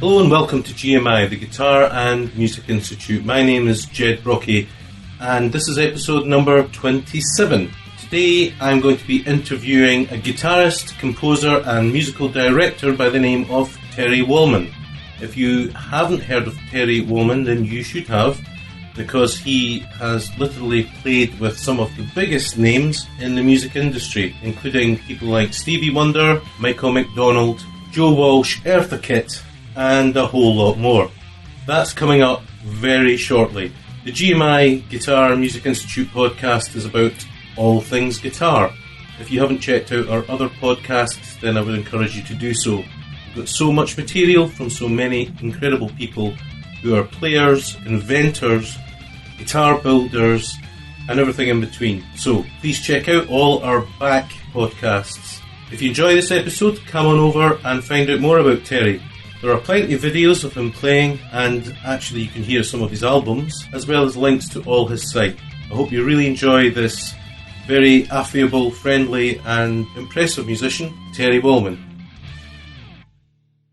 Hello and welcome to GMI, the Guitar and Music Institute. My name is Ged Brockie and this is episode number 27. Today I'm going to be interviewing a guitarist, composer and musical director by the name of Terry Wallman. If you haven't heard of Terry Wallman, then you should have, because he has literally played with some of the biggest names in the music industry, including people like Stevie Wonder, McDonald, Joe Walsh, Eartha, Kitt, and a whole lot more. That's coming up very shortly. The GMI Guitar Music Institute podcast is about all things guitar. If you haven't checked out our other podcasts, then I would encourage you to do so. We've got so much material from so many incredible people who are players, inventors, guitar builders, and everything in between. So please check out all our back podcasts. If you enjoy this episode, come on over and find out more about Terry. There are plenty of videos of him playing, and actually you can hear some of his albums, as well as links to all his site. I hope you really enjoy this very affable, friendly and impressive musician, Terry Wallman.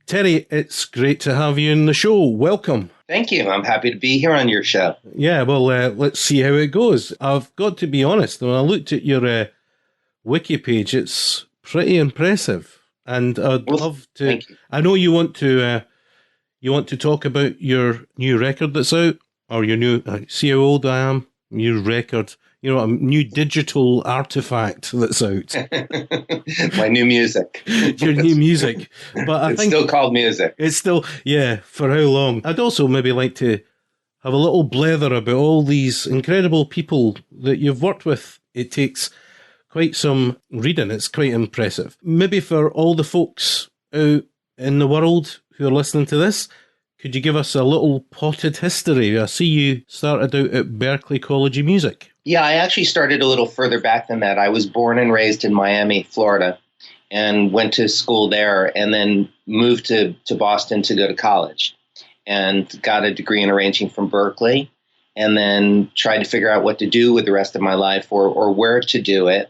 Terry, it's great to have you in the show. Welcome. Thank you. I'm happy to be here on your show. Yeah, well, let's see how it goes. I've got to be honest, when I looked at your wiki page, it's pretty impressive. And I'd love to. Thank you. I know you want to talk about your new record that's out, or your new. See how old I am. New record, a new digital artifact that's out. My new music. Your new music, but I think it's still called music. It's still, yeah. For how long? I'd also maybe like to have a little blather about all these incredible people that you've worked with. It takes quite some reading. It's quite impressive. Maybe for all the folks out in the world who are listening to this, could you give us a little potted history? I see you started out at Berklee College of Music. Yeah, I actually started a little further back than that. I was born and raised in Miami, Florida, and went to school there, and then moved to Boston to go to college, and got a degree in arranging from Berklee, and then tried to figure out what to do with the rest of my life, or where to do it.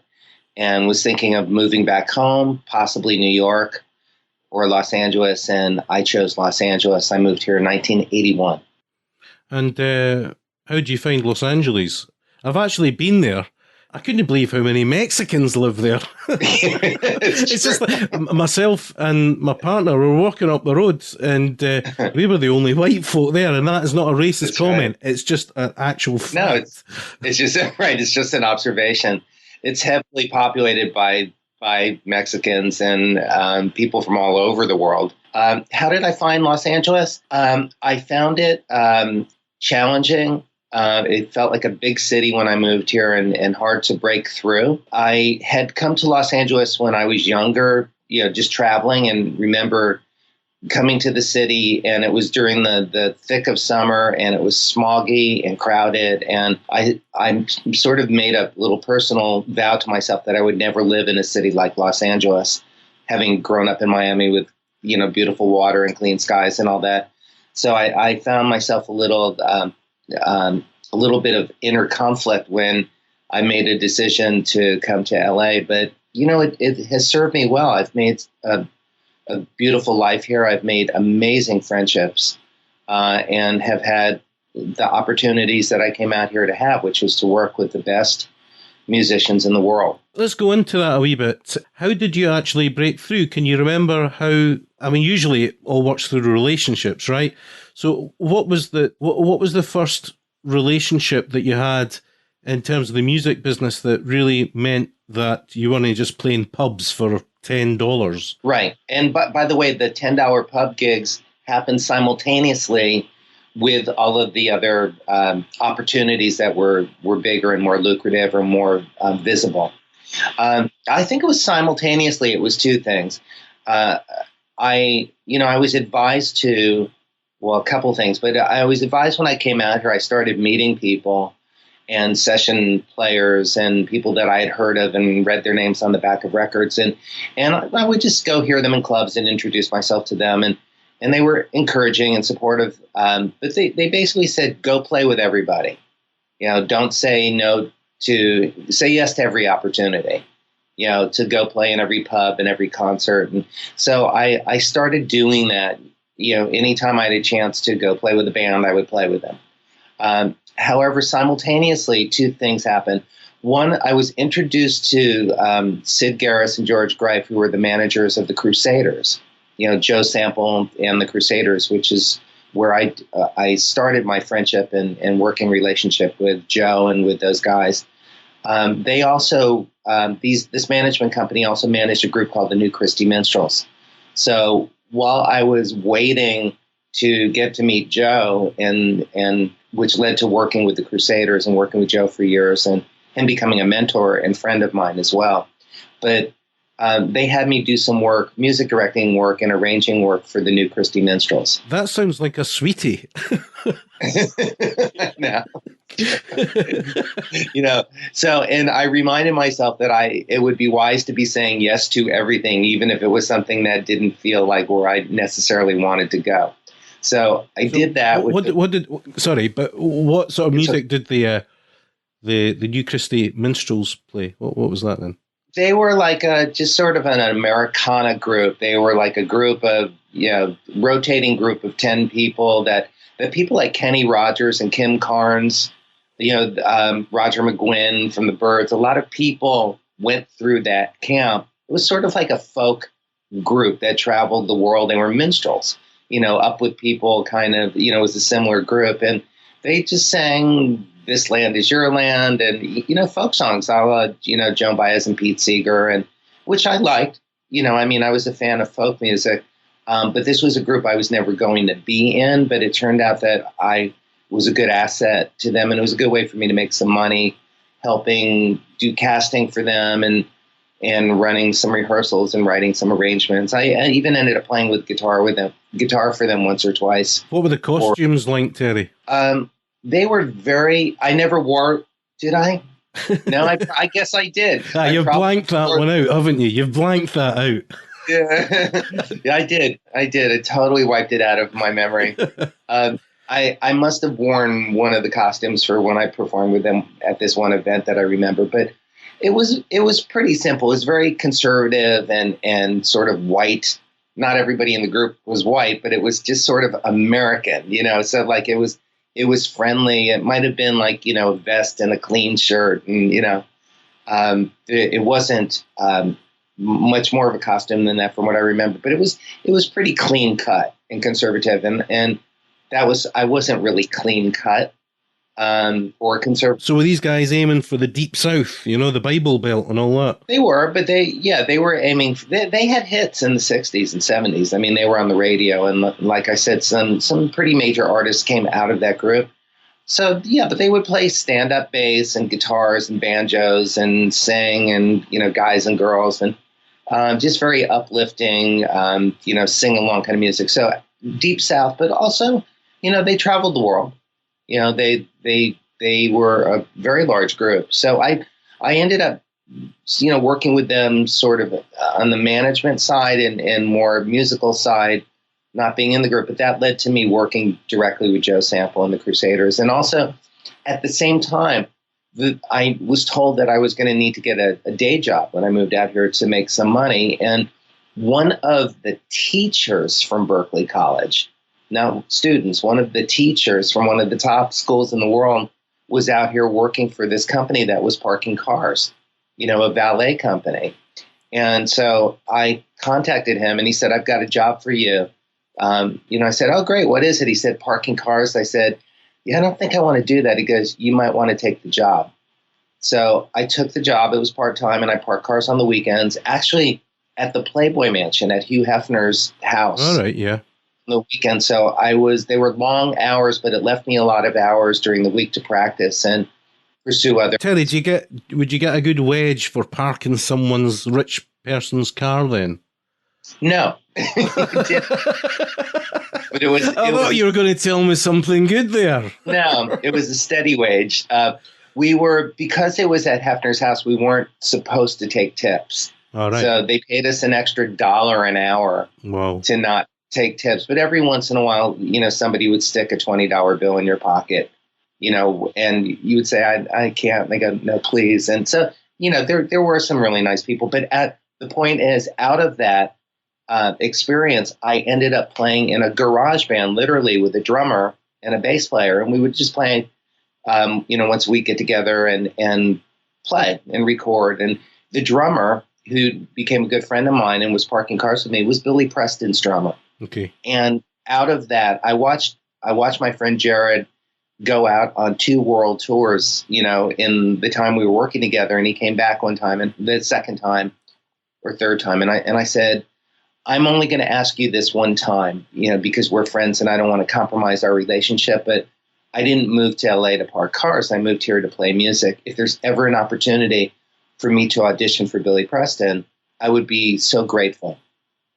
And was thinking of moving back home, possibly New York or Los Angeles, and I chose Los Angeles. I moved here in 1981. And how do you find Los Angeles? I've actually been there. I couldn't believe how many Mexicans live there. It's just like myself and my partner were walking up the road, and we were the only white folk there, and that is not a racist That's comment. Right. It's just an actual fact. No, it's just right. It's just an observation. It's heavily populated by Mexicans and people from all over the world. How did I find Los Angeles? I found it challenging. It felt like a big city when I moved here and hard to break through. I had come to Los Angeles when I was younger, just traveling, and remember coming to the city, and it was during the thick of summer, and it was smoggy and crowded. And I sort of made a little personal vow to myself that I would never live in a city like Los Angeles, having grown up in Miami with, beautiful water and clean skies and all that. So I found myself a little bit of inner conflict when I made a decision to come to LA. But, it has served me well. I've made a beautiful life here. I've made amazing friendships and have had the opportunities that I came out here to have, which was to work with the best musicians in the world. Let's go into that a wee bit. How did you actually break through? Can you remember how? I mean, usually it all works through relationships, right? So what was the first relationship that you had in terms of the music business that really meant that you weren't just playing pubs for $10? Right. And by the way, the $10 pub gigs happened simultaneously with all of the other opportunities that were bigger and more lucrative or more visible. I think it was simultaneously. It was two things. I was advised to, a couple things, but I was advised when I came out here, I started meeting people and session players and people that I had heard of and read their names on the back of records. And I would just go hear them in clubs and introduce myself to them. And they were encouraging and supportive. But they basically said, go play with everybody. Don't say say yes to every opportunity, to go play in every pub and every concert. And so I started doing that, anytime I had a chance to go play with a band, I would play with them. However, simultaneously, two things happened. One, I was introduced to Sid Garris and George Greif, who were the managers of the Crusaders. Joe Sample and the Crusaders, which is where I started my friendship and working relationship with Joe and with those guys. They also this management company also managed a group called the New Christie Minstrels. So while I was waiting to get to meet Joe, and which led to working with the Crusaders and working with Joe for years, and him becoming a mentor and friend of mine as well. But they had me do some work, music directing work and arranging work for the New Christie Minstrels. That sounds like a sweetie. No. So, and I reminded myself that it would be wise to be saying yes to everything, even if it was something that didn't feel like where I necessarily wanted to go. So I did that. What sort of music did the New Christie Minstrels play? What was that then? They were like just sort of an Americana group. They were like a group of, rotating group of 10 people that people like Kenny Rogers and Kim Carnes, Roger McGuinn from the Byrds, a lot of people went through that camp. It was sort of like a folk group that traveled the world. They were minstrels, up with people kind of, it was a similar group. And they just sang This Land Is Your Land and, folk songs, a la, Joan Baez and Pete Seeger, and which I liked. I was a fan of folk music. But this was a group I was never going to be in, but it turned out that I was a good asset to them, and it was a good way for me to make some money helping do casting for them and running some rehearsals and writing some arrangements. I even ended up playing with guitar for them once or twice. What were the costumes like, Terry? They were I never wore, did I? No, I guess I did. You've blanked that one out, haven't you? You've blanked that out. Yeah, I did. I totally wiped it out of my memory. I must have worn one of the costumes for when I performed with them at this one event that I remember, but it was pretty simple. It was very conservative and sort of white. Not everybody in the group was white, but it was just sort of American, so like it was friendly. It might have been like, a vest and a clean shirt and, it wasn't, much more of a costume than that from what I remember, but it was pretty clean cut and conservative. And I wasn't really clean cut, or conservative. So were these guys aiming for the Deep South, the Bible Belt and all that? They were, but they were aiming, they had hits in the 60s and 70s. I mean, they were on the radio, and like I said, some pretty major artists came out of that group. So, but they would play stand-up bass and guitars and banjos and sing and, guys and girls and just very uplifting, sing-along kind of music. So Deep South, but also, they traveled the world. They were a very large group. So I ended up, working with them sort of on the management side and more musical side, not being in the group, but that led to me working directly with Joe Sample and the Crusaders. And also, at the same time, I was told that I was going to need to get a day job when I moved out here to make some money. And one of the teachers from Berklee College, now students, one of the teachers from one of the top schools in the world was out here working for this company that was parking cars, a valet company. And so I contacted him and he said, I've got a job for you. I said, oh, great. What is it? He said, parking cars. I said, yeah, I don't think I want to do that. He goes, you might want to take the job. So I took the job. It was part-time, and I parked cars on the weekends, actually at the Playboy Mansion at Hugh Hefner's house. All right, yeah. On the weekend. So they were long hours, but it left me a lot of hours during the week to practice and pursue other. Terry, would you get a good wage for parking someone's rich person's car then? No. But I thought you were going to tell me something good there. No, it was a steady wage. Because it was at Hefner's house, we weren't supposed to take tips. All right. So they paid us an extra $1 an hour to not take tips. But every once in a while, somebody would stick a $20 bill in your pocket, and you would say, I can't. They go, no, please. And so, there were some really nice people. But the point is, out of that, experience, I ended up playing in a garage band, literally with a drummer and a bass player. And we would just play, once a week, get together and play and record. And the drummer, who became a good friend of mine and was parking cars with me, was Billy Preston's drummer. Okay. And out of that, I watched my friend Gerald go out on 2 world tours, in the time we were working together. And he came back one time, and the second time or third time. And I said, I'm only going to ask you this one time, because we're friends and I don't want to compromise our relationship. But I didn't move to LA to park cars. I moved here to play music. If there's ever an opportunity for me to audition for Billy Preston, I would be so grateful.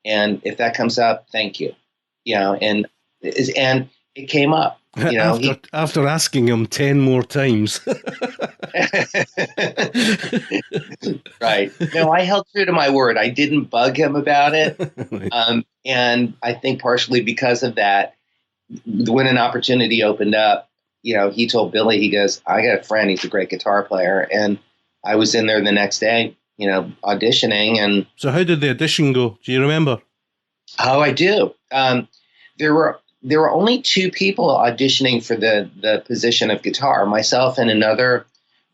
And if that comes up, thank you. And it came up. After asking him 10 more times. Right. No, I held true to my word. I didn't bug him about it. And I think partially because of that, when an opportunity opened up, he told Billy, he goes, I got a friend, he's a great guitar player. And I was in there the next day, auditioning. And so how did the audition go? Do you remember? Oh, I do. There were only 2 people auditioning for the position of guitar, myself and another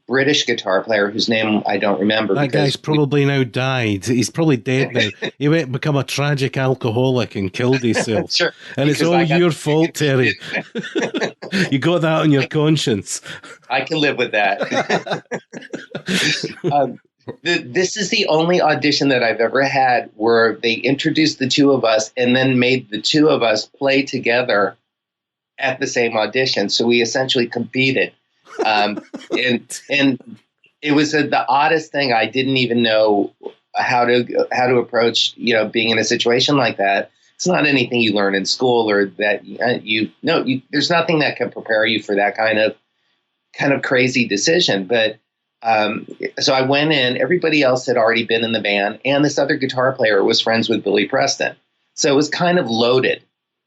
British guitar player whose name I don't remember. That guy's probably now died. He's probably dead now. He went and become a tragic alcoholic and killed himself. Sure. And it's all your fault, Terry. You got that on your conscience. I can live with that. This is the only audition that I've ever had where they introduced the 2 of us and then made the 2 of us play together at the same audition. So we essentially competed. And it was the oddest thing. I didn't even know how to approach, being in a situation like that. It's not anything you learn in school or that there's nothing that can prepare you for that kind of crazy decision. But so I went in, everybody else had already been in the band, and this other guitar player was friends with Billy Preston. So it was kind of loaded,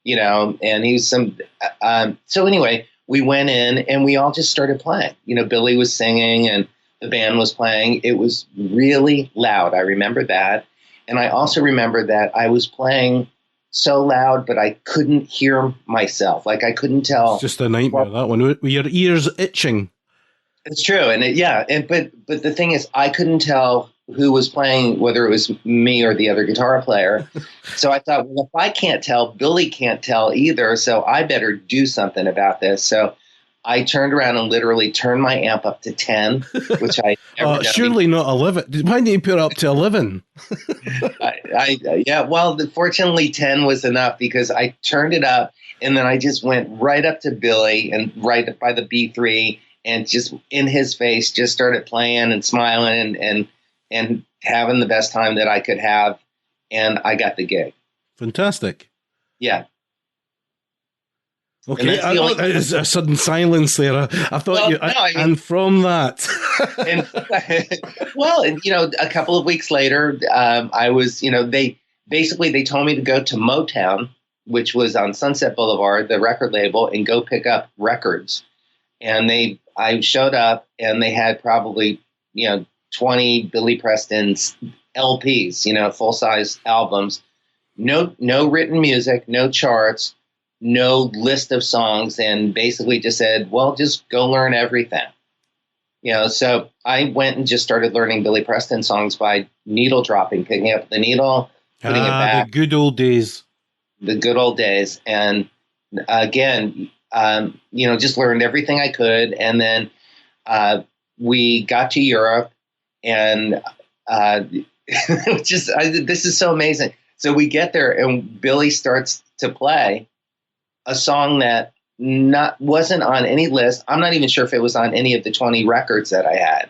and he was so anyway, we went in and we all just started playing. Billy was singing and the band was playing. It was really loud. I remember that. And I also remember that I was playing so loud, but I couldn't hear myself. Like I couldn't tell. It's just a nightmare, that one. Were your ears itching? It's true. And but the thing is, I couldn't tell who was playing, whether it was me or the other guitar player. So I thought, well, if I can't tell, Billy can't tell either. So I better do something about this. So I turned around and literally turned my amp up to 10, which I never surely not 11. Why didn't you put it up to 11? Fortunately 10 was enough because I turned it up and then I just went right up to Billy and right up by the B3 and just in his face just started playing and smiling and having the best time that I could have. And I got the gig. Fantastic. Yeah. Okay, there's a sudden silence there. I thought and from that. A couple of weeks later, I was, they told me to go to Motown, which was on Sunset Boulevard, the record label, and go pick up records. And I showed up and they had probably, 20 Billy Preston's LPs, full-size albums, no written music, no charts, no list of songs, and basically just said, well, just go learn everything. So I went and just started learning Billy Preston songs by needle dropping, picking up the needle, putting it back. The good old days. The good old days. And again, just learned everything I could. And then we got to Europe and this is so amazing. So we get there and Billy starts to play a song that wasn't on any list. I'm not even sure if it was on any of the 20 records that I had.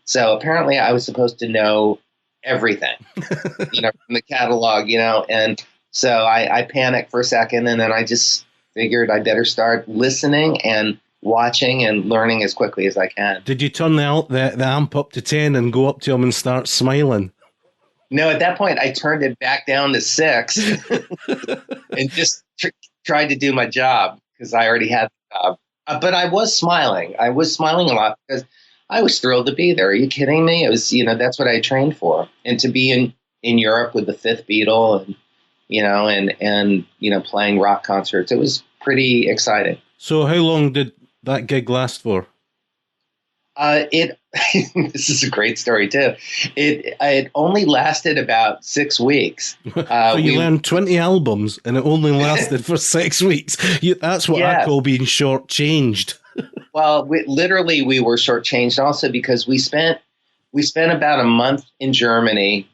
So apparently I was supposed to know everything, from the catalog, and so I panicked for a second and then I just figured I better start listening and watching and learning as quickly as I can. Did you turn the amp up to 10 and go up to him and start smiling? No, at that point I turned it back down to 6 and just tried to do my job because I already had the job. But I was smiling. I was smiling a lot because I was thrilled to be there. Are you kidding me? It was, that's what I trained for. And to be in Europe with the Fifth Beatle and playing rock concerts. It was pretty exciting. So how long did that gig last for? This is a great story too. It only lasted about 6 weeks. So you learned 20 albums and it only lasted for 6 weeks. That's what I call being shortchanged. Well, we were shortchanged also because we spent about a month in Germany,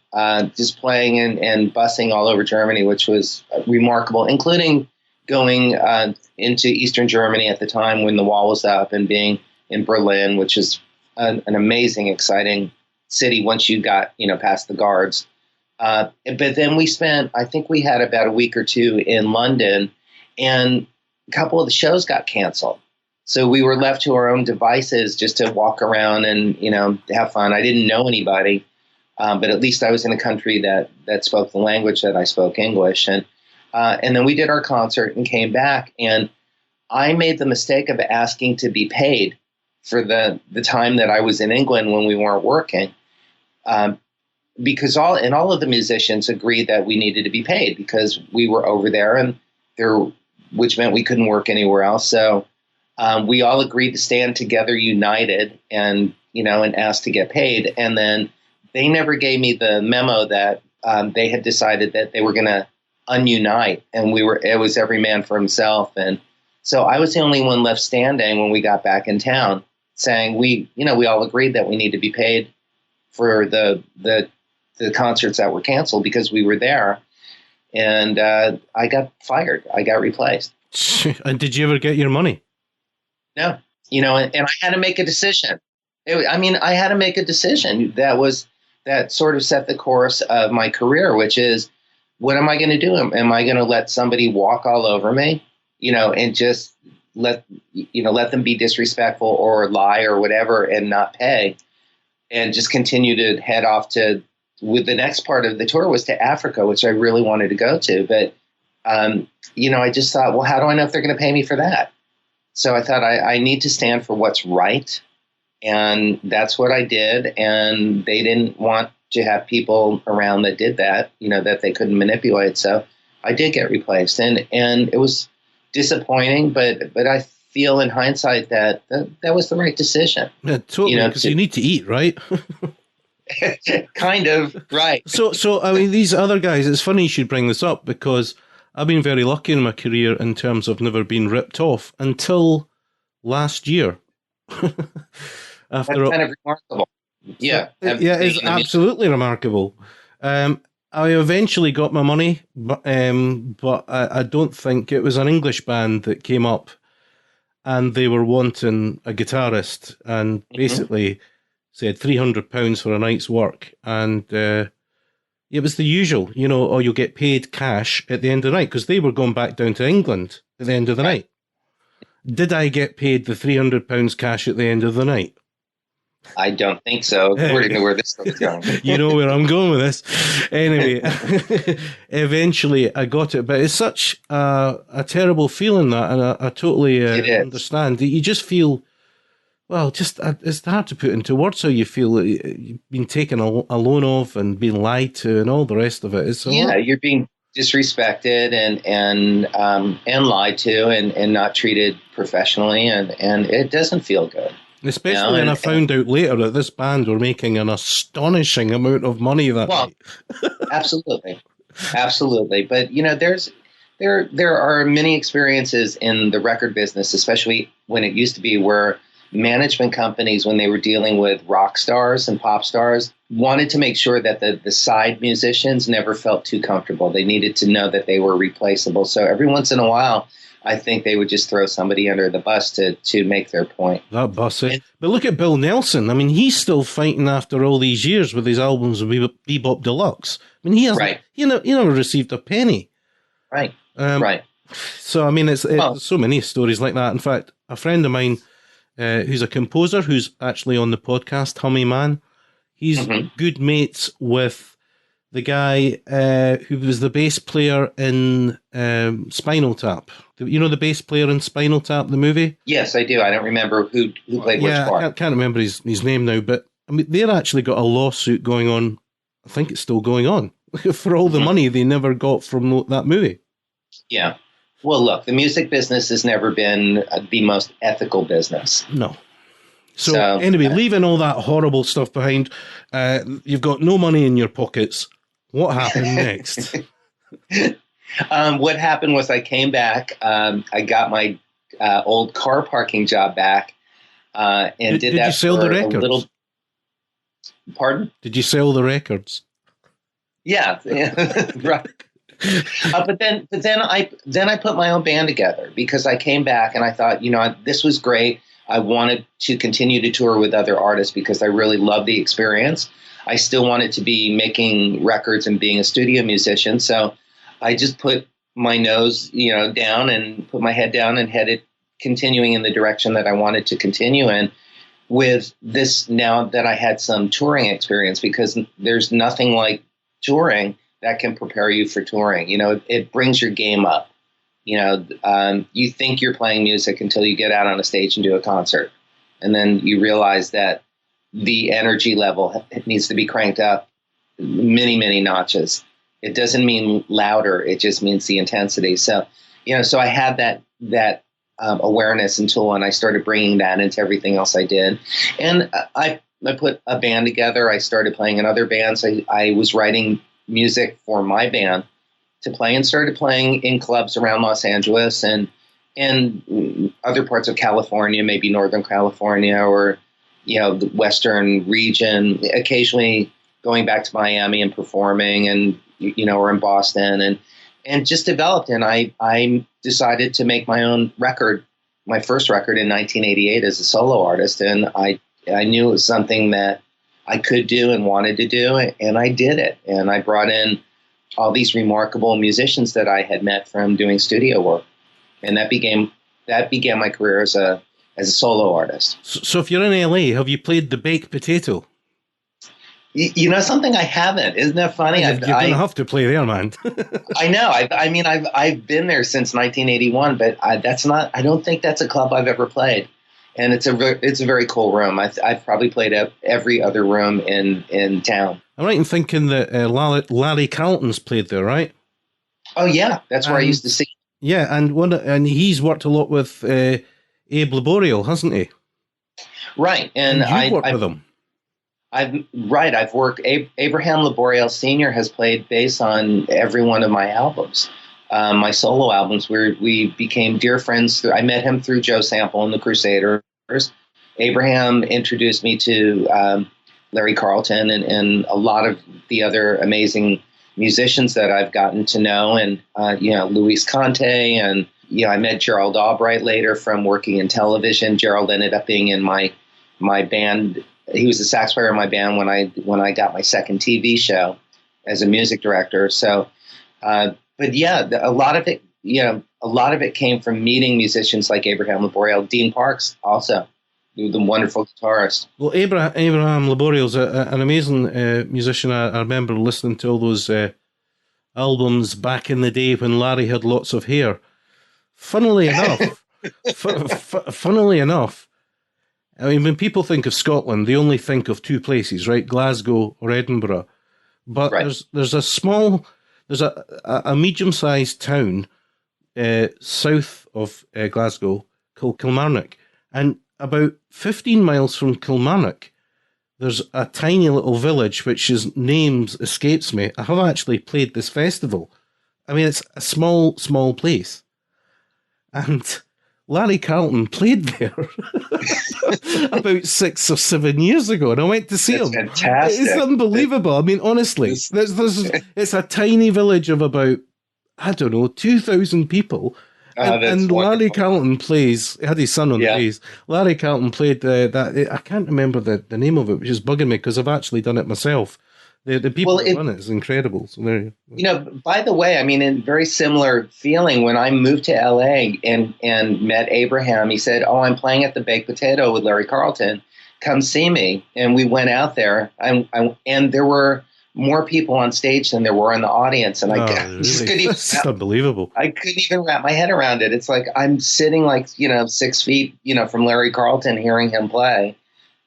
just playing and bussing all over Germany, which was remarkable, including going into Eastern Germany at the time when the wall was up, and being in Berlin, which is an amazing, exciting city once you got, past the guards. But then I think we had about a week or two in London, and a couple of the shows got canceled. So we were left to our own devices just to walk around and, have fun. I didn't know anybody, but at least I was in a country that spoke the language that I spoke, English. And then we did our concert and came back, and I made the mistake of asking to be paid for the time that I was in England when we weren't working, because all of the musicians agreed that we needed to be paid because we were over there, which meant we couldn't work anywhere else. So we all agreed to stand together, united, and ask to get paid. And then they never gave me the memo that they had decided that they were going to ununite, and it was every man for himself. And so I was the only one left standing when we got back in town, saying we all agreed that we need to be paid for the concerts that were canceled because we were there. And I got fired. I got replaced. And did you ever get your money? No, and I had to make a decision. I had to make a decision that sort of set the course of my career, which is, what am I going to do? Am I going to let somebody walk all over me, and just let them be disrespectful or lie or whatever and not pay, and just continue to head off with the next part of the tour was to Africa, which I really wanted to go to. But, I just thought, well, how do I know if they're going to pay me for that? So I thought I need to stand for what's right. And that's what I did. And they didn't want to have people around that did that, that they couldn't manipulate. So I did get replaced. And it was disappointing, but I feel in hindsight that was the right decision. Yeah, totally, because you need to eat, right? Kind of, right. So I mean, these other guys, it's funny you should bring this up, because I've been very lucky in my career in terms of never being ripped off until last year. That's kind of remarkable. Yeah. It's absolutely remarkable. I eventually got my money, but I don't think it was an English band that came up, and they were wanting a guitarist, and basically said £300 for a night's work, and it was the usual, or you'll get paid cash at the end of the night, because they were going back down to England at the end of the night. Did I get paid the £300 cash at the end of the night? I don't think so, according to where this is going. You know where I'm going with this. Anyway, eventually I got it, but it's such a terrible feeling, that, and I totally understand. You just feel, well, it's hard to put into words how you feel. You've been taken a loan of and being lied to and all the rest of it. You're being disrespected and lied to and not treated professionally, and it doesn't feel good. Especially when I found out later that this band were making an astonishing amount of money that night. Absolutely. But, there are many experiences in the record business, especially when it used to be, where management companies, when they were dealing with rock stars and pop stars, wanted to make sure that the side musicians never felt too comfortable. They needed to know that they were replaceable. So every once in a while, I think they would just throw somebody under the bus to make their point. That bus, eh? But look at Bill Nelson. I mean, he's still fighting after all these years with his albums of Bebop Deluxe. I mean, he hasn't, he never received a penny. Right. So, I mean, it's so many stories like that. In fact, a friend of mine who's a composer, who's actually on the podcast, Hummy Man, he's good mates with the guy who was the bass player in Spinal Tap. You know the bass player in Spinal Tap, the movie? Yes, I do. I don't remember who played which part. I can't remember his name now, but I mean, they've actually got a lawsuit going on. I think it's still going on, for all the money they never got from that movie. Yeah. Well, look, the music business has never been the most ethical business. No. So anyway, leaving all that horrible stuff behind, you've got no money in your pockets. What happened next? What happened was I came back. I got my old car parking job back, and did that. Did you sell the records? Pardon? Did you sell the records? Yeah, right. But then I put my own band together because I came back and I thought, this was great. I wanted to continue to tour with other artists because I really loved the experience. I still wanted to be making records and being a studio musician. So I just put my nose, down and put my head down and headed continuing in the direction that I wanted to continue in with this now that I had some touring experience, because there's nothing like touring that can prepare you for touring. It brings your game up. You think you're playing music until you get out on a stage and do a concert. And then you realize that the energy level needs to be cranked up many, many notches. It doesn't mean louder. It just means the intensity. So, so I had that awareness until when I started bringing that into everything else I did. And I put a band together. I started playing in other bands. I was writing music for my band to play and started playing in clubs around Los Angeles and other parts of California, maybe Northern California or, the Western region, occasionally going back to Miami and performing and, or in Boston and just developed. And I decided to make my own record, my first record in 1988 as a solo artist. And I knew it was something that I could do and wanted to do. And I did it. And I brought in all these remarkable musicians that I had met from doing studio work. And that began my career as a solo artist. So if you're in LA, have you played the baked potato? Something I haven't. Isn't that funny? You're going to have to play there, man. I know. I've been there since 1981, but I don't think that's a club I've ever played. And it's a very cool room. I've probably played at every other room in town. I'm right in thinking that Larry Carlton's played there, right? Oh yeah, that's where I used to see. Yeah, and he's worked a lot with Abe Laboriel, hasn't he? Right, and you've worked with him. I've worked. Abraham Laboriel Sr. has played bass on every one of my albums. My solo albums, where we became dear friends. I met him through Joe Sample and the Crusaders. Abraham introduced me to Larry Carlton and a lot of the other amazing musicians that I've gotten to know. And, Luis Conte and, I met Gerald Albright later from working in television. Gerald ended up being in my band. He was the sax player in my band when I got my second TV show as a music director. So, but yeah, a lot of it came from meeting musicians like Abraham Laboriel, Dean Parks also, the wonderful guitarist. Well, Abraham Laboriel's an amazing musician. I remember listening to all those albums back in the day when Larry had lots of hair. Funnily enough, I mean, when people think of Scotland, they only think of two places, right? Glasgow or Edinburgh. But right. there's a medium-sized town south of Glasgow called Kilmarnock, and about 15 miles from Kilmarnock, there's a tiny little village which his name escapes me. I have actually played this festival. I mean, it's a small place, and Larry Carlton played there about 6 or 7 years ago, and I went to see him. Fantastic. It's unbelievable. I mean, honestly, it's a tiny village of about, 2,000 people. And Larry Carlton plays, he had his son on the bass. Larry Carlton played that, I can't remember the name of it, which is bugging me because I've actually done it myself. The people that run it is incredible. So by the way, I mean, a very similar feeling when I moved to LA and met Abraham. He said, "Oh, I'm playing at the Baked Potato with Larry Carlton. Come see me." And we went out there, and there were more people on stage than there were in the audience, and it's unbelievable. I couldn't even wrap my head around it. It's like I'm sitting 6 feet, from Larry Carlton, hearing him play.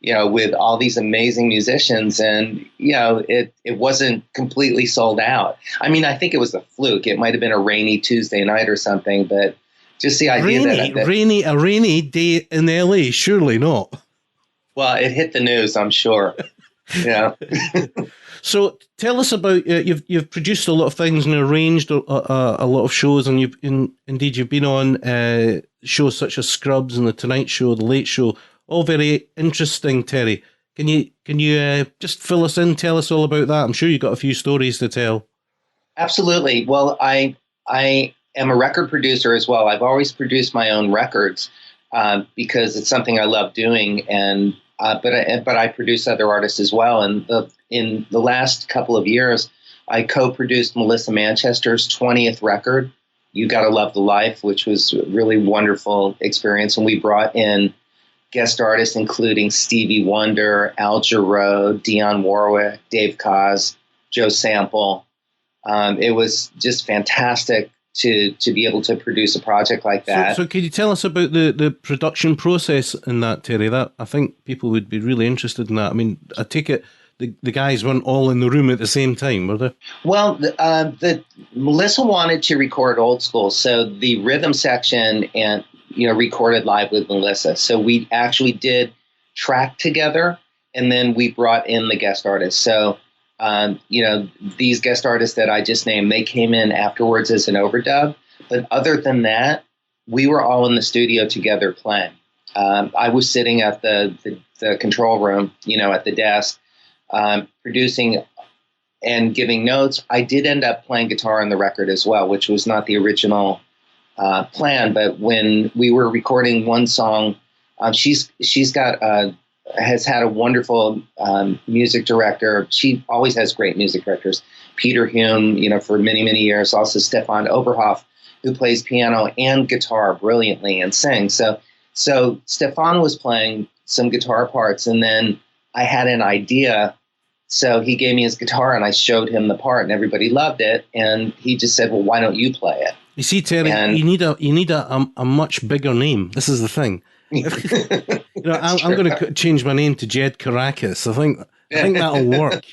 with all these amazing musicians, and it wasn't completely sold out. I mean, I think it was a fluke. It might have been a rainy Tuesday night or something, but just the idea a rainy day in LA, surely not. Well, it hit the news, I'm sure. Yeah. So tell us about you've produced a lot of things and arranged a lot of shows, and you've been on shows such as Scrubs and the Tonight Show, the Late Show. All very interesting, Terry. Can you just fill us in, tell us all about that? I'm sure you've got a few stories to tell. Absolutely. Well, I am a record producer as well. I've always produced my own records because it's something I love doing, and but I produce other artists as well. And in the last couple of years, I co-produced Melissa Manchester's 20th record, "You Gotta Love the Life," which was a really wonderful experience, and we brought in guest artists, including Stevie Wonder, Al Jarreau, Dionne Warwick, Dave Koz, Joe Sample. It was just fantastic to be able to produce a project like that. So can you tell us about the production process in that, Terry? That I think people would be really interested in that. I mean, I take it the guys weren't all in the room at the same time, were they? Well, Melissa wanted to record old school, so the rhythm section and recorded live with Melissa. So we actually did track together, and then we brought in the guest artists. So, these guest artists that I just named, they came in afterwards as an overdub. But other than that, we were all in the studio together playing. I was sitting at the control room, at the desk, producing and giving notes. I did end up playing guitar on the record as well, which was not the original plan, but when we were recording one song, she's has had a wonderful music director. She always has great music directors. Peter Hume, for many, many years. Also Stefan Oberhoff, who plays piano and guitar brilliantly and sings. So Stefan was playing some guitar parts, and then I had an idea. So he gave me his guitar, and I showed him the part, and everybody loved it. And he just said, "Well, why don't you play it?" You see, Terry, you need a much bigger name. This is the thing. I'm going to change my name to Ged Caracas. I think that'll work.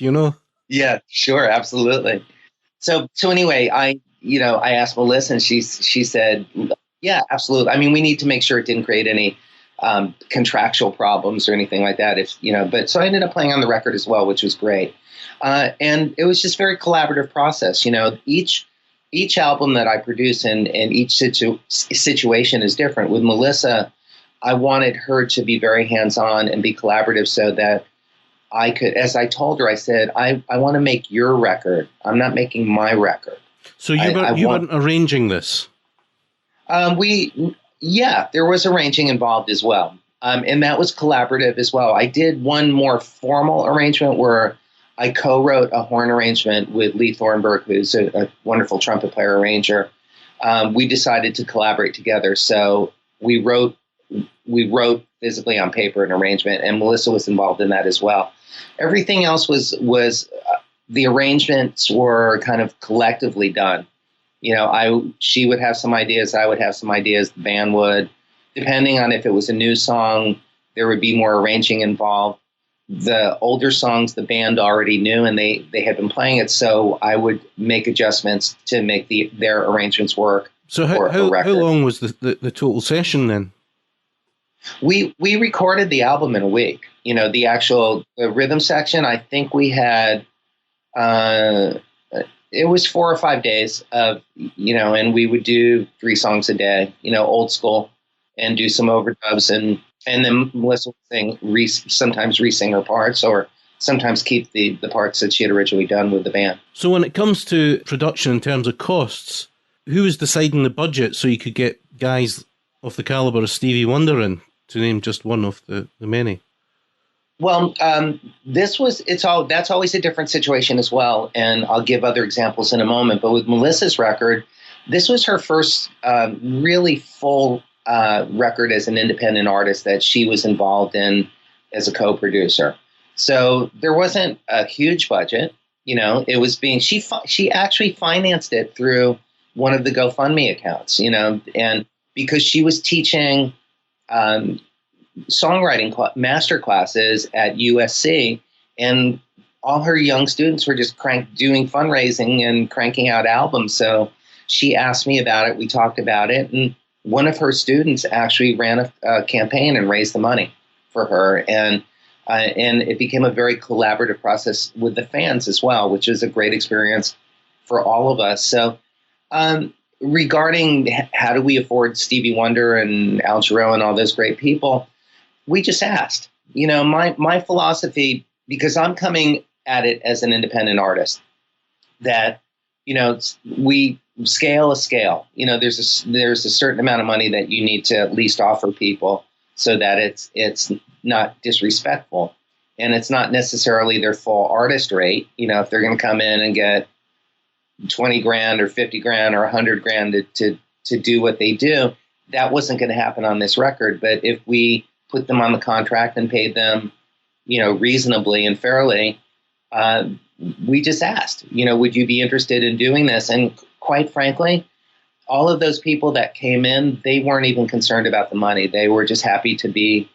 Yeah, sure, absolutely. So anyway, I asked Melissa, and she said, "Yeah, absolutely. I mean, we need to make sure it didn't create any contractual problems or anything like that. But so I ended up playing on the record as well, which was great. And it was just a very collaborative process. Each album that I produce and each situation is different. With Melissa, I wanted her to be very hands-on and be collaborative so that I could, as I told her, I said, I want to make your record. I'm not making my record. So you weren't arranging this? There was arranging involved as well. And that was collaborative as well. I did one more formal arrangement where I co-wrote a horn arrangement with Lee Thornburg, who's a wonderful trumpet player arranger. We decided to collaborate together. So we wrote physically on paper an arrangement, and Melissa was involved in that as well. Everything else was the arrangements were kind of collectively done. She would have some ideas, I would have some ideas, the band would. Depending on if it was a new song, there would be more arranging involved. The older songs, the band already knew, and they had been playing it, so I would make adjustments to make their arrangements work. So how long was the total session then? We recorded the album in a week. The rhythm section, I think we had, it was 4 or 5 days of, and we would do 3 songs a day, old school, and do some overdubs, and then Melissa would sometimes re-sing her parts, or sometimes keep the parts that she had originally done with the band. So when it comes to production in terms of costs, who was deciding the budget so you could get guys of the caliber of Stevie Wonder in, to name just one of the many? Well, that's always a different situation as well, and I'll give other examples in a moment. But with Melissa's record, this was her first really full record as an independent artist that she was involved in as a co-producer. So there wasn't a huge budget. It was she actually financed it through one of the GoFundMe accounts. And because she was teaching songwriting master classes at USC, and all her young students were just doing fundraising and cranking out albums. So she asked me about it. We talked about it, and one of her students actually ran a campaign and raised the money for her, and it became a very collaborative process with the fans as well, which is a great experience for all of us. So regarding how do we afford Stevie Wonder and Al Jarreau and all those great people, we just asked. My philosophy, because I'm coming at it as an independent artist, that, we scale a scale. There's a certain amount of money that you need to at least offer people so that it's not disrespectful, and it's not necessarily their full artist rate. If they're going to come in and get 20 grand or 50 grand or 100 grand to do what they do, that wasn't going to happen on this record. But if we put them on the contract and paid them, reasonably and fairly, we just asked, would you be interested in doing this? And quite frankly, all of those people that came in, they weren't even concerned about the money. They were just happy to be,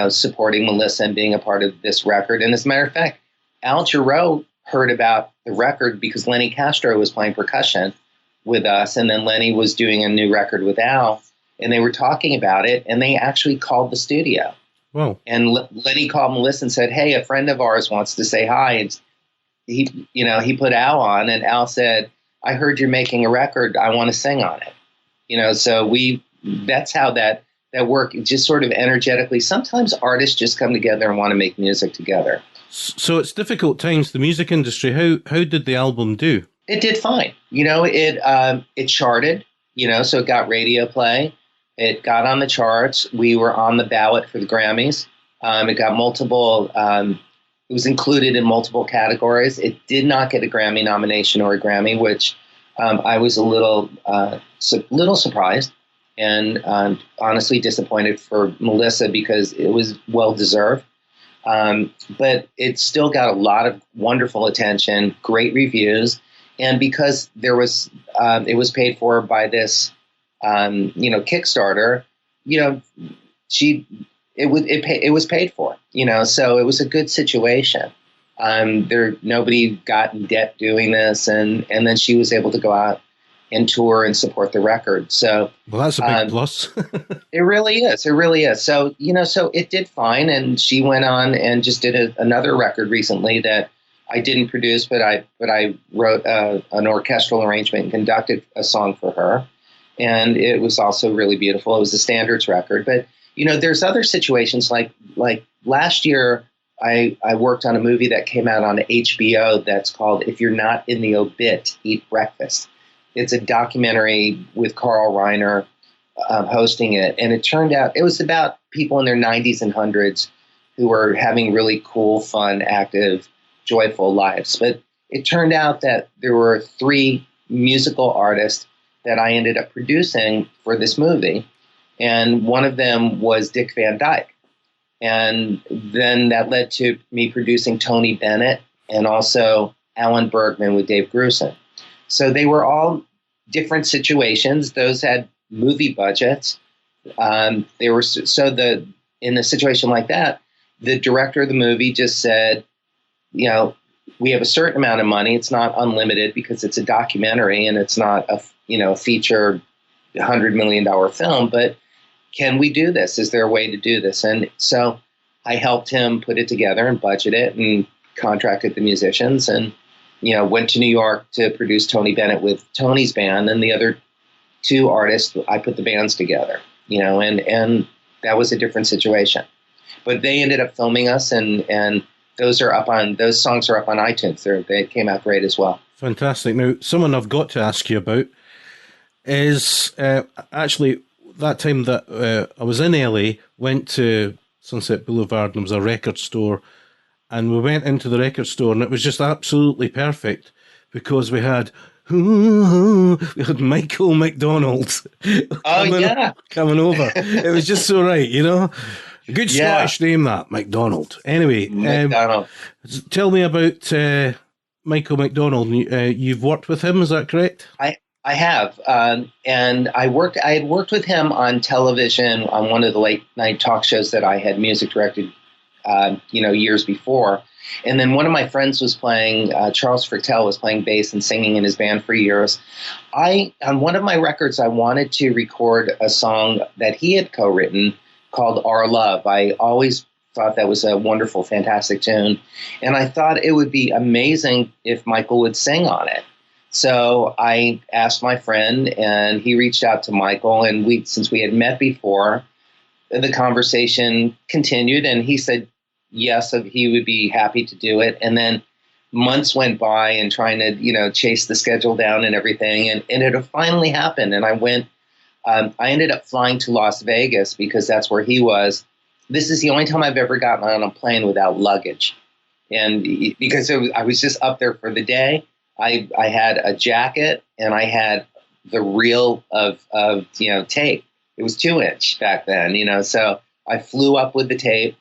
supporting Melissa and being a part of this record. And as a matter of fact, Al Jarreau heard about the record because Lenny Castro was playing percussion with us, and then Lenny was doing a new record with Al, and they were talking about it, and they actually called the studio. Wow. And Lenny called Melissa and said, "Hey, a friend of ours wants to say hi." And he put Al on, and Al said, "I heard you're making a record. I want to sing on it." So that's how that work just sort of energetically. Sometimes artists just come together and want to make music together. So it's difficult times, the music industry. How did the album do? It did fine. It charted, so it got radio play. It got on the charts. We were on the ballot for the Grammys. It got multiple, it was included in multiple categories. It did not get a Grammy nomination or a Grammy, which I was a little surprised and honestly disappointed for Melissa because it was well-deserved. But it still got a lot of wonderful attention, great reviews, and because it was paid for by this, Kickstarter, it was paid for, so it was a good situation. Nobody got in debt doing this, and then she was able to go out and tour and support the record. So, well, that's a big plus. It really is. It really is. So, so it did fine. And she went on and just did another record recently that I didn't produce, but I wrote an orchestral arrangement and conducted a song for her. And it was also really beautiful. It was a standards record. But, there's other situations like last year, I worked on a movie that came out on HBO that's called If You're Not in the Obit, Eat Breakfast. It's a documentary with Carl Reiner hosting it. And it turned out it was about people in their 90s and 100s who were having really cool, fun, active, joyful lives. But it turned out that there were 3 musical artists that I ended up producing for this movie. And one of them was Dick Van Dyke. And then that led to me producing Tony Bennett and also Alan Bergman with Dave Grusin. So they were all different situations. Those had movie budgets. In a situation like that, the director of the movie just said, we have a certain amount of money. It's not unlimited because it's a documentary and it's not a feature $100 million film, but can we do this? Is there a way to do this? And so I helped him put it together and budget it and contracted the musicians and went to New York to produce Tony Bennett with Tony's band, and the other 2 artists, I put the bands together, and that was a different situation. But they ended up filming us, and those songs are up on iTunes. They came out great as well. Fantastic. Now, someone I've got to ask you about is actually that time that I was in LA, went to Sunset Boulevard, and there was a record store. And we went into the record store, and it was just absolutely perfect because we had Michael McDonald coming over. It was just so right, A good Scottish name, that, McDonald. Anyway, McDonald. Tell me about Michael McDonald. You've worked with him, is that correct? I have, and I had worked with him on television on one of the late night talk shows that I had music directed, years before. And then one of my friends was playing. Charles Frictel was playing bass and singing in his band for years. On one of my records, I wanted to record a song that he had co-written called "Our Love." I always thought that was a wonderful, fantastic tune, and I thought it would be amazing if Michael would sing on it. So I asked my friend, and he reached out to Michael, and since we had met before, the conversation continued, and he said yes, he would be happy to do it. And then months went by and trying to, chase the schedule down and everything, and it finally happened. And I went, I ended up flying to Las Vegas because that's where he was. This is the only time I've ever gotten on a plane without luggage, and because I was just up there for the day. I had a jacket and I had the reel of tape. It was 2-inch back then, so I flew up with the tape,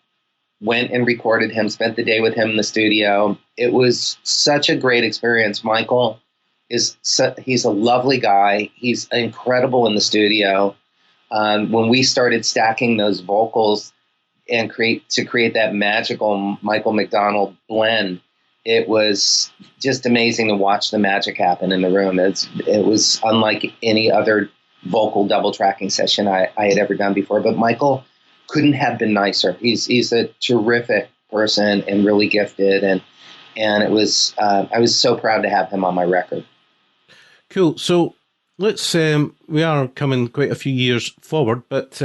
went and recorded him, spent the day with him in the studio. It was such a great experience. Michael he's a lovely guy. He's incredible in the studio. When we started stacking those vocals and create that magical Michael McDonald blend, it was just amazing to watch the magic happen in the room. It was unlike any other vocal double tracking session I had ever done before. But Michael couldn't have been nicer. He's a terrific person and really gifted, and it was I was so proud to have him on my record. Cool. So let's we are coming quite a few years forward, but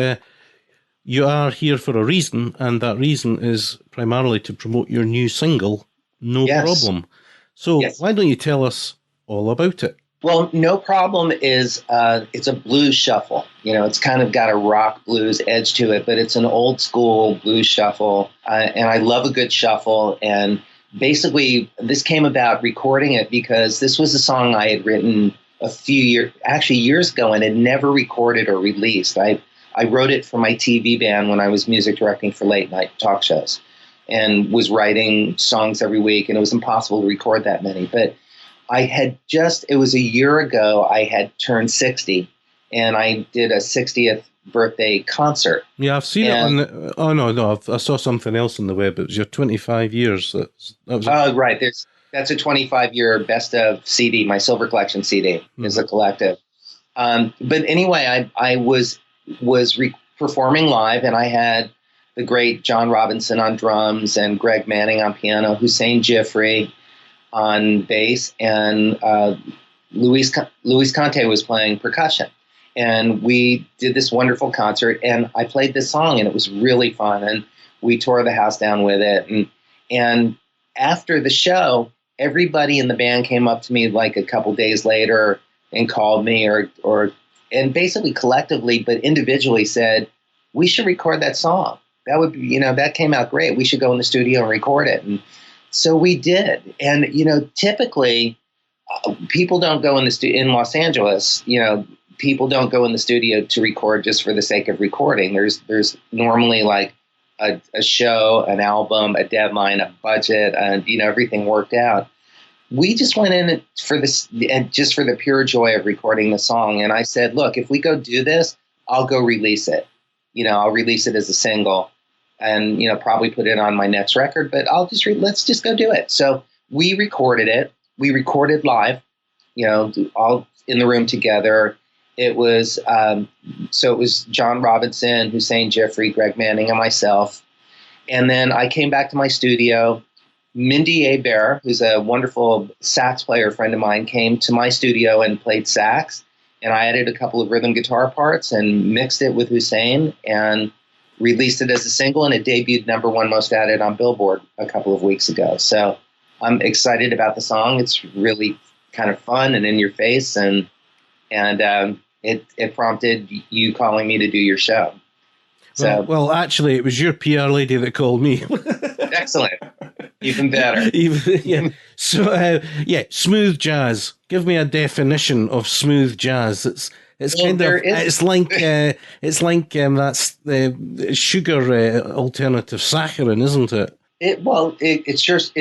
you are here for a reason, and that reason is primarily to promote your new single, No Problem. So why don't you tell us all about it? Well, No Problem is it's a blues shuffle. It's kind of got a rock blues edge to it, but it's an old school blues shuffle, and I love a good shuffle. And basically, this came about recording it because this was a song I had written a few years ago and had never recorded or released. I wrote it for my TV band when I was music directing for late night talk shows, and was writing songs every week, and it was impossible to record that many. But it was a year ago, I had turned 60, and I did a 60th birthday concert. Yeah, I've seen it on I saw something else on the web. It was your 25 years. Right. That's a 25-year best of CD. My Silver Collection CD is a collective. But anyway, I was performing live, and I had the great John Robinson on drums and Greg Manning on piano, Hussein Jeffrey on bass, and Luis Conte was playing percussion. And we did this wonderful concert, and I played this song, and it was really fun, and we tore the house down with it. And after the show, everybody in the band came up to me like a couple days later and called me and basically collectively, but individually said, we should record that song. That would be, that came out great. We should go in the studio and record it. And so we did. And, typically people don't go in Los Angeles, people don't go in the studio to record just for the sake of recording. There's normally like a show, an album, a deadline, a budget, and, everything worked out. We just went in for this, and just for the pure joy of recording the song. And I said, look, if we go do this, I'll go release it. I'll release it as a single and, probably put it on my next record, but let's just go do it. So we recorded it. We recorded live, all in the room together. It was, it was John Robinson, Hussein Jeffrey, Greg Manning, and myself. And then I came back to my studio. Mindy Abair, who's a wonderful sax player friend of mine, came to my studio and played sax. And I added a couple of rhythm guitar parts and mixed it with Hussein and released it as a single. And it debuted #1 most added on Billboard a couple of weeks ago. So I'm excited about the song. It's really kind of fun and in your face. And it prompted you calling me to do your show. So, well, actually, it was your PR lady that called me. Excellent. Even better. Yeah. So, smooth jazz. Give me a definition of smooth jazz. It's like that's the sugar alternative saccharin, isn't it? It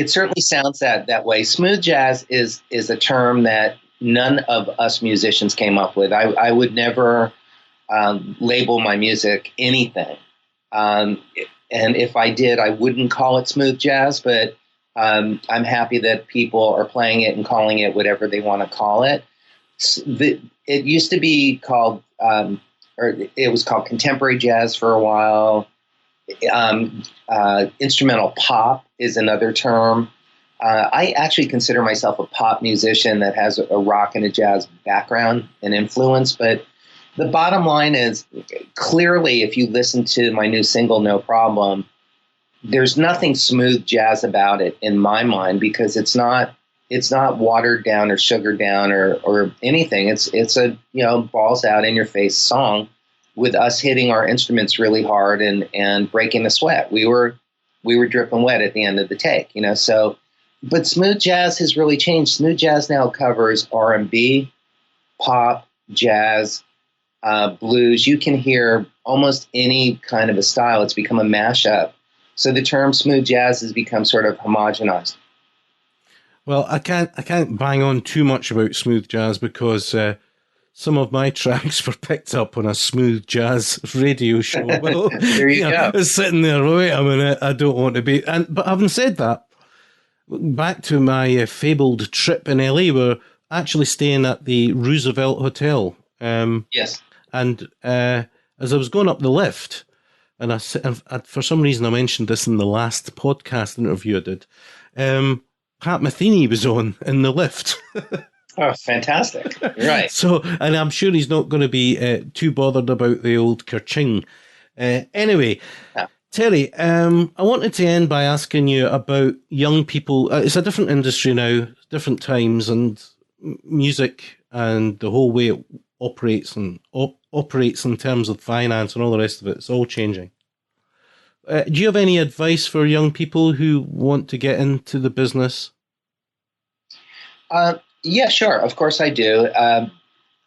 certainly sounds that way. Smooth jazz is a term that none of us musicians came up with. I would never label my music anything. And if I did, I wouldn't call it smooth jazz, but I'm happy that people are playing it and calling it whatever they want to call it. It used to be called, or it was called contemporary jazz for a while. Instrumental pop is another term. I actually consider myself a pop musician that has a rock and a jazz background and influence. But the bottom line is, clearly, if you listen to my new single, No Problem, there's nothing smooth jazz about it in my mind, because it's not watered down or sugared down or anything. It's a, balls out in your face song with us hitting our instruments really hard and breaking a sweat. We were dripping wet at the end of the take, so. But smooth jazz has really changed. Smooth jazz now covers R&B, pop, jazz, blues. You can hear almost any kind of a style. It's become a mashup. So the term smooth jazz has become sort of homogenized. Well, I can't bang on too much about smooth jazz, because some of my tracks were picked up on a smooth jazz radio show. Well, there you go. I was sitting there, wait a minute, I don't want to be. But having said that, back to my fabled trip in LA, we're actually staying at the Roosevelt Hotel. Yes. And as I was going up the lift, and for some reason I mentioned this in the last podcast interview I did, Pat Metheny was on in the lift. Oh, fantastic. Right. So, and I'm sure he's not going to be too bothered about the old kerching. Anyway, yeah. Terry, I wanted to end by asking you about young people. It's a different industry now, different times, and music and the whole way it operates and operates in terms of finance and all the rest of it. It's all changing. Do you have any advice for young people who want to get into the business? Yeah, sure. Of course I do.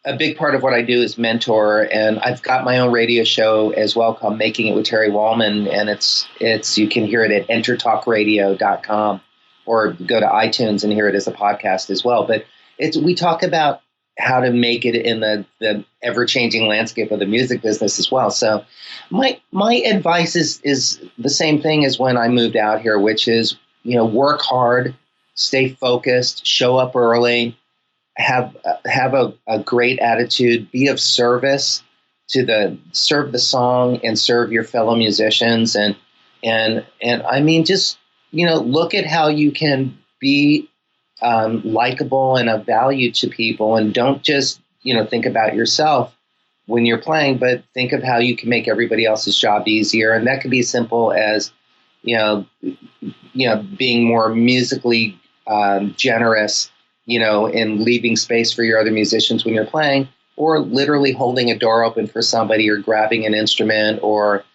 A big part of what I do is mentor, and I've got my own radio show as well called Making It with Terry Wallman, and it's you can hear it at entertalkradio.com or go to iTunes and hear it as a podcast as well. But we talk about how to make it in the ever-changing landscape of the music business as well. So my advice is the same thing as when I moved out here, which is, work hard, stay focused, show up early, have a great attitude, be of service serve the song and serve your fellow musicians. And I mean, just, look at how you can be likable and of value to people, and don't just, think about yourself when you're playing, but think of how you can make everybody else's job easier. And that could be as simple as, being more musically generous, in leaving space for your other musicians when you're playing, or literally holding a door open for somebody, or grabbing an instrument, or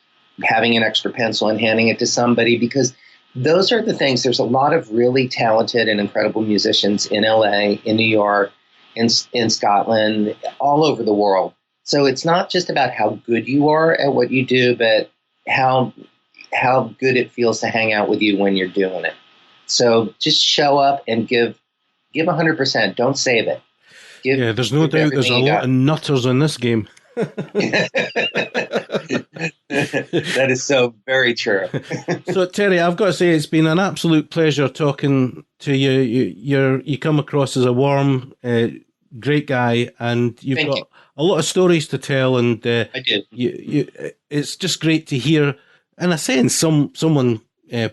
having an extra pencil and handing it to somebody, because those are the things. There's a lot of really talented and incredible musicians in LA, in New York, in Scotland, all over the world. So it's not just about how good you are at what you do, but how good it feels to hang out with you when you're doing it. So just show up and give 100%. Don't save it. There's no doubt there's a lot of nutters in this game. That is so very true. So Terry, I've got to say, it's been an absolute pleasure talking to you. You come across as a warm, great guy, and you've got a lot of stories to tell. And I do. It's just great to hear, in a sense, someone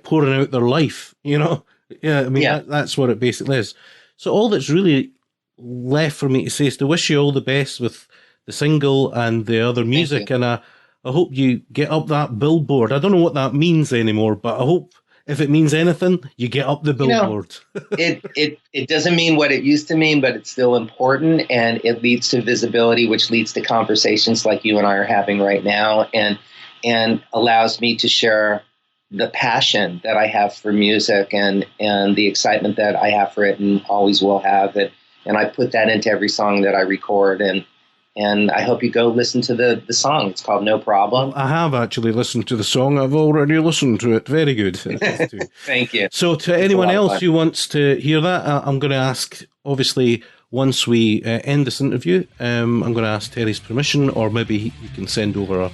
pouring out their life. That's what it basically is. So all that's really left for me to say is to wish you all the best with the single and the other music, and I hope you get up that billboard. I don't know what that means anymore, but I hope, if it means anything, you get up the billboard. It doesn't mean what it used to mean, but it's still important, and it leads to visibility, which leads to conversations like you and I are having right now, and allows me to share the passion that I have for music and the excitement that I have for it and always will have it. And I put that into every song that I record, and I hope you go listen to the song. It's called No Problem. I have actually listened to the song. I've already listened to it. Very good. Thank you. So to anyone else who wants to hear that, I'm going to ask, obviously, once we end this interview, I'm going to ask Terry's permission, or maybe he can send over a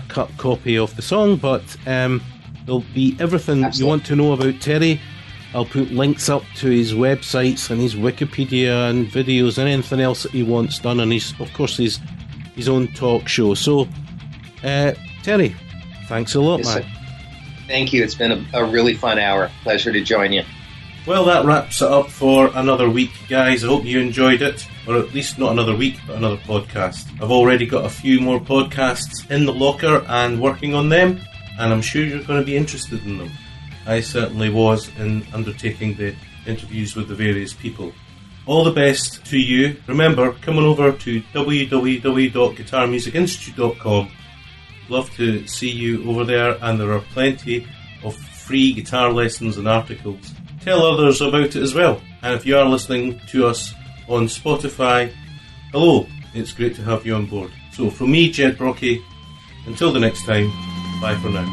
cut copy of the song, but there'll be everything you want to know about Terry. I'll put links up to his websites and his Wikipedia and videos and anything else that he wants done, and of course his own talk show. So, Terry, thanks a lot, man. Thank you. It's been a really fun hour. Pleasure to join you. Well, that wraps it up for another week, guys. I hope you enjoyed it, or at least not another week, but another podcast. I've already got a few more podcasts in the locker and working on them, and I'm sure you're going to be interested in them. I certainly was in undertaking the interviews with the various people. All the best to you. Remember, come on over to www.guitarmusicinstitute.com. Love to see you over there, and there are plenty of free guitar lessons and articles. Tell others about it as well. And if you are listening to us on Spotify, hello, it's great to have you on board. So from me, Ged Brockie, until the next time, bye for now.